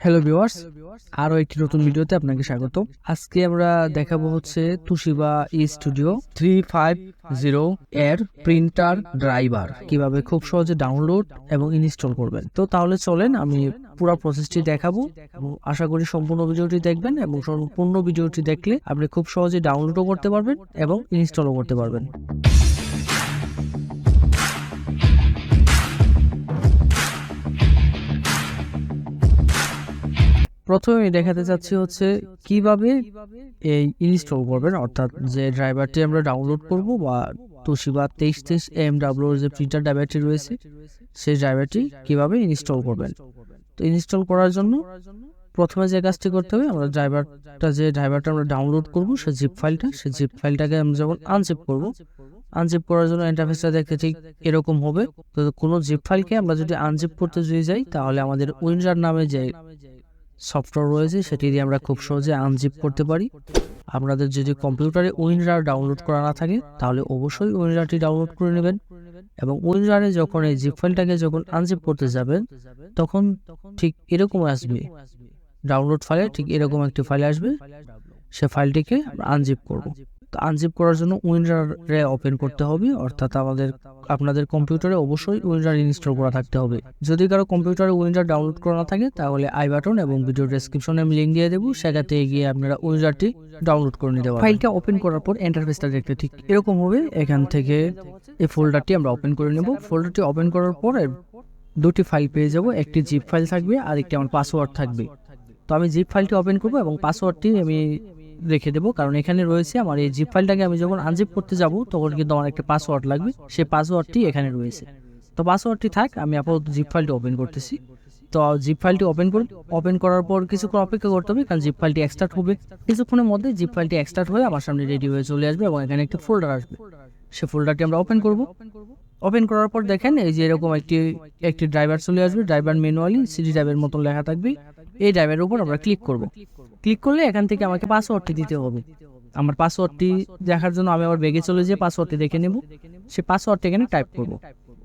Hello viewers, আরও একটি নতুন ভিডিওতে আপনাকে স্বাগত। আজকে আমরা দেখাবো হচ্ছে তুশিবা স্টুডিও 350 এর প্রিন্টার ড্রাইভার কিভাবে খুব সহজে ডাউনলোড এবং ইনস্টল করবেন। তো তাহলে চলেন আমি পুরো প্রসেসটি দেখাবো। আশা করি সম্পূর্ণ ভিডিওটি দেখবেন এবং সম্পূর্ণ ভিডিওটি দেখলে আপনি খুব সহজে ডাউনলোডও করতে পারবেন এবং ইনস্টলও করতে পারবেন। প্রথমে আমি দেখাতে চাচ্ছি হচ্ছে কিভাবে এই ইনস্টল করবেন, অর্থাৎ যে ড্রাইভারটি আমরা ডাউনলোড করব বা তোশিবা 2330 যে প্রিন্টার ড্রাইভারটি রয়েছে সেই ড্রাইভারটি কিভাবে ইনস্টল করবেন। তো ইনস্টল করার জন্য প্রথমে যে কাজটি করতে হবে, আমরা ড্রাইভারটা আমরা ডাউনলোড করব সেই জিপ ফাইলটাকে আমরা যখন আনজিপ করব, আনজিপ করার জন্য ইন্টারফেসটা দেখতে ঠিক এরকম হবে। তো কোনো জিপ ফাইলকে আমরা যদি আনজিপ করতে যাই তাহলে আমাদের উইনরার নামে যে সফটওয়্যার রয়েছে সেটি দিয়ে আমরা খুব সহজে আনজিপ করতে পারি। আপনাদের যদি কম্পিউটারে উইনরার ডাউনলোড করা না থাকে তাহলে অবশ্যই উইনরারটি ডাউনলোড করে নেবেন এবং উইনরারে যখন এই জিপ ফাইলটাকে যখন আনজিপ করতে যাবেন তখন ঠিক এরকম আসবে, ডাউনলোড ফাইলে ঠিক এরকম একটি ফাইল আসবে, সে ফাইলটিকে আমরা আনজিপ করব। তো আনজিপ করার জন্য উইনরারে ওপেন করতে হবে, অর্থাৎ আপনাদের কম্পিউটারে অবশ্যই উইনরার ইনস্টল করা থাকতে হবে। যদি কারো কম্পিউটারে উইনরার ডাউনলোড করা না থাকে তাহলে আই বাটন এবং ভিডিও ডেসক্রিপশনে আমি লিংক দিয়ে দেবো, সেখানে গিয়ে আপনারা উইনরারটি ডাউনলোড করে নিতে পারবেন। ফাইলটা ওপেন করার পর ইন্টারফেসটা দেখতে ঠিক এরকম হবে। এখান থেকে এই ফোল্ডারটি আমরা ওপেন করে নেব। ফোল্ডারটি ওপেন করার পর দুটি ফাইল পেয়ে যাব, একটি জিপ ফাইল থাকবে আর একটি আমার পাসওয়ার্ড থাকবে। তো আমি জিপ ফাইলটি ওপেন করব এবং পাসওয়ার্ডটি আমি রেখে দেবো, কারণ এখানে রয়েছে আমার এই জিপ ফাইলটাকে আমি যখন আনজিপ করতে যাব তখন কিন্তু আমার একটা পাসওয়ার্ড লাগবে, সেই পাসওয়ার্ডটি এখানে রয়েছে। তো পাসওয়ার্ডটি থাক, আমি আপাতত জিপ ফাইলটি ওপেন করতেছি। তো জিপ ফাইলটি ওপেন করার পর কিছুক্ষণ অপেক্ষা করতে হবে, কারণ জিপ ফাইলটি এক্সট্রাক্ট হবে। কিছুক্ষণের মধ্যে জিপ ফাইলটি এক্সট্রাক্ট হয়ে আমার সামনে রেডি হয়ে চলে আসবে এবং এখানে একটা ফোল্ডার আসবে। সে ফোল্ডারটি আমরা ওপেন করব। ওপেন করার পর দেখেন এই যে এরকম একটি ড্রাইভার চলে আসবে, ড্রাইভার ম্যানুয়ালি সিডি ড্রাইভের মতন লেখা থাকবে। এই ড্রাইভের উপর আমরা ক্লিক করব। ক্লিক করলে এখান থেকে আমাকে পাসওয়ার্ডটি দিতে হবে। আমার পাসওয়ার্ডটি দেখার জন্য আমি আবার ব্যাগে চলে যেয়ে পাসওয়ার্ডটি দেখে নেব। সেই পাসওয়ার্ডটি এখানে টাইপ করব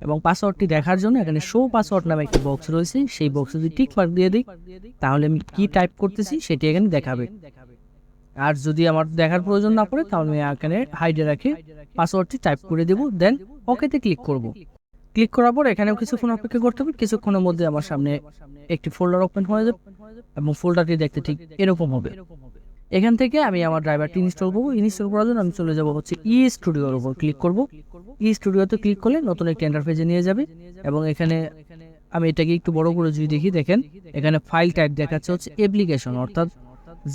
এবং পাসওয়ার্ডটি দেখার জন্য এখানে শো পাসওয়ার্ড নামে একটি বক্স রয়েছে, সেই বক্সে যদি টিক মার্ক দিয়ে দিই তাহলে আমি কি টাইপ করতেছি সেটি এখানে দেখাবে। আর যদি আমার দেখার প্রয়োজন না পড়ে তাহলে আমি এখানে হাইডে রাখে পাসওয়ার্ডটি টাইপ করে দেব, দেন ওকেতে ক্লিক করব। ক্লিক করার পর এখানেও কিছুক্ষণ অপেক্ষা করতে হবে। কিছুক্ষণের মধ্যে আমার সামনে একটি ফোল্ডার ওপেন হয়ে যাবে এবং ফোল্ডারটি দেখতে ঠিক এরকম হবে। এখান থেকে আমি আমার ড্রাইভারটি ইনস্টল করব। ইনস্টল করার জন্য আমি চলে যাব হচ্ছে স্টুডিওর উপর ক্লিক করব। স্টুডিওতে ক্লিক করলে নতুন একটি ইন্টারফেসে নিয়ে যাবে এবং এখানে আমি এটাকে একটু বড় করে যদি দেখি, দেখেন এখানে ফাইল টাইপ দেখাচ্ছে হচ্ছে অ্যাপ্লিকেশন, অর্থাৎ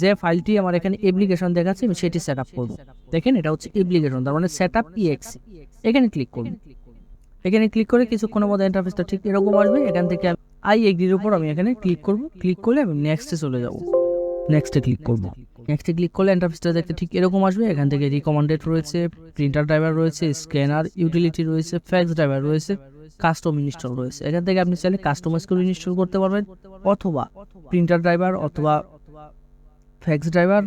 যে ফাইলটি আমার এখানে অ্যাপ্লিকেশন দেখাচ্ছে আমি সেটি সেট আপ করবো। দেখেন এটা হচ্ছে অ্যাপ্লিকেশন, তার মানে সেট আপ EXE। এখানে ক্লিক করব। এখানে ক্লিক করে কিছুক্ষণের মধ্যে ইন্টারফেসটা ঠিক এরকম আসবে। এখান থেকে আই এগ্রির উপর আমি এখানে ক্লিক করব। ক্লিক করলে আমি নেক্সটে চলে যাব, নেক্সটে ক্লিক করব। নেক্সটে ক্লিক করলে ইন্টারফেসটা দেখতে ঠিক এরকম আসবে। এখান থেকে রিকমেন্ডেড রয়েছে, প্রিন্টার ড্রাইভার রয়েছে, স্ক্যানার ইউটিলিটি রয়েছে, ফ্যাক্স ড্রাইভার রয়েছে, কাস্টম ইনস্টল রয়েছে। এখান থেকে আপনি চাইলে কাস্টমাইজ করে ইনস্টল করতে পারবেন অথবা প্রিন্টার ড্রাইভার অথবা ফ্যাক্স ড্রাইভার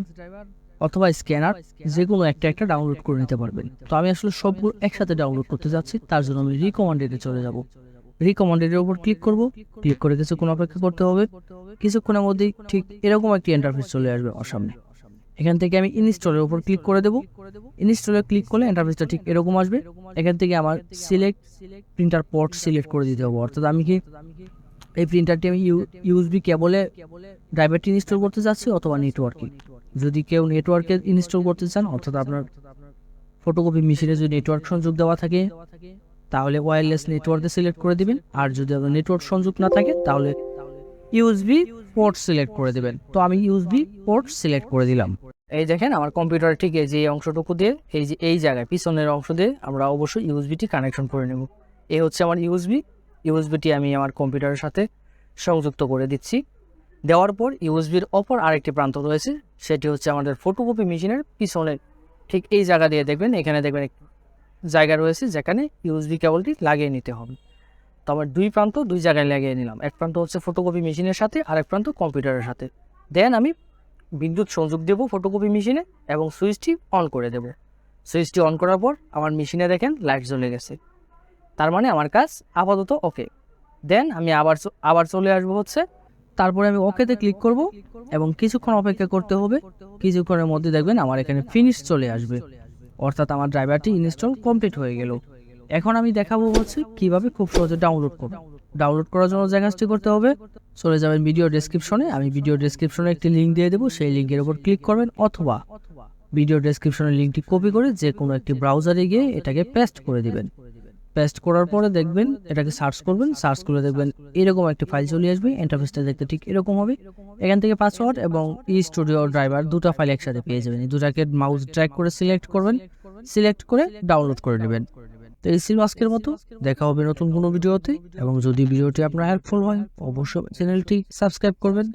অথবা স্ক্যানার যে কোনো একটা ডাউনলোড করে নিতে পারবেন। তো আমি আসলে সবগুলো একসাথে ডাউনলোড করতে যাচ্ছি, তার জন্য আমি রিকমেন্ডেডে চলে যাব। রিকমেন্ডেডের উপর ক্লিক করব। ক্লিক করে কিছুক্ষণ অপেক্ষা করতে হবে। কিছুক্ষণের মধ্যেই ঠিক এরকম একটি ইন্টারফেস চলে আসবে আমার সামনে। এখান থেকে আমি ইনস্টলের উপর ক্লিক করে দেব। ইনস্টলে ক্লিক করলে ইন্টারফেসটা ঠিক এরকম আসবে। এখান থেকে আমার সিলেক্ট প্রিন্টার পোর্ট সিলেক্ট করে দিতে হবে, অর্থাৎ আমি কি এই প্রিন্টারটি আমি ইউএসবি কেবলে ড্রাইভারটি ইনস্টল করতে যাচ্ছি অথবা নেটওয়ার্কে। যদি কেউ নেটওয়ার্কে ইনস্টল করতে চান, অর্থাৎ আপনার ফটোকপি মেশিনে যদি নেটওয়ার্ক সংযোগ দেওয়া থাকে তাহলে ওয়্যারলেস নেটওয়ার্কে সিলেক্ট করে দিবেন, আর যদি আপনার নেটওয়ার্ক সংযোগ না থাকে তাহলে ইউএসবি পোর্ট সিলেক্ট করে দিবেন। তো আমি ইউএসবি পোর্ট সিলেক্ট করে দিলাম। এই দেখেন আমার কম্পিউটার ঠিক এই যে অংশটুকু দিয়ে এই জায়গায় পিছনের অংশ দিয়ে আমরা অবশ্যই ইউএসবিটি কানেকশন করে নেব। এই হচ্ছে আমার ইউএসবিটি আমি আমার কম্পিউটারের সাথে সংযুক্ত করে দিচ্ছি। দেওয়ার পর ইউএসবির অপর আরেকটি প্রান্ত রয়েছে, সেটি হচ্ছে আমাদের ফটোকপি মেশিনের পিছনে ঠিক এই জায়গা দিয়ে দেখবেন, এখানে দেখবেন জায়গা রয়েছে যেখানে ইউএসবি কেবলটি লাগিয়ে নিতে হবে। তো আমার দুই প্রান্ত দুই জায়গায় লাগিয়ে নিলাম, এক প্রান্ত হচ্ছে ফটোকপি মেশিনের সাথে আর এক প্রান্ত কম্পিউটারের সাথে। দেন আমি বিদ্যুৎ সংযোগ দেব ফটোকপি মেশিনে এবং সুইচটি অন করে দেব। সুইচটি অন করার পর আমার মেশিনে দেখেন লাইট জ্বলে গেছে, তার মানে আমার কাজ আপাতত ওকে। দেন আমি আবার চলে আসবো হচ্ছে তারপরে আমি ওকেতে ক্লিক করব এবং কিছুক্ষণ অপেক্ষা করতে হবে। কিছুক্ষণের মধ্যে দেখবেন আমার এখানে ফিনিশ চলে আসবে, অর্থাৎ আমার ড্রাইভারটি ইনস্টল কমপ্লিট হয়ে গেল। এখন আমি দেখাবো হচ্ছে কিভাবে খুব সহজে ডাউনলোড করব। ডাউনলোড করার জন্য যে কাজটি করতে হবে, চলে যাবেন ভিডিও ডেসক্রিপশনে। আমি ভিডিও ডেসক্রিপশনে একটি লিঙ্ক দিয়ে দেবো, সেই লিঙ্কের উপর ক্লিক করবেন, অথবা ভিডিও ডেসক্রিপশনের লিঙ্কটি কপি করে যে কোনো একটি ব্রাউজারে গিয়ে এটাকে পেস্ট করে দিবেন। পেস্ট করার পরে দেখবেন এটাকে সার্চ করবেন, সার্চ করে দেখবেন এরকম একটি ফাইল চলে আসবে। ইন্টারফেসটা দেখতে ঠিক এরকম হবে। এখান থেকে পাসওয়ার্ড এবং স্টুডিও ড্রাইভার দুটো ফাইল একসাথে পেয়ে যাবেন। এই দুটাকে মাউস ড্র্যাগ করে সিলেক্ট করবেন, সিলেক্ট করে ডাউনলোড করে নেবেন। তো এই ছিল আজকের মতো, দেখা হবে নতুন কোনো ভিডিওতে। এবং যদি ভিডিওটি আপনার হেল্পফুল হয় অবশ্যই চ্যানেলটি সাবস্ক্রাইব করবেন।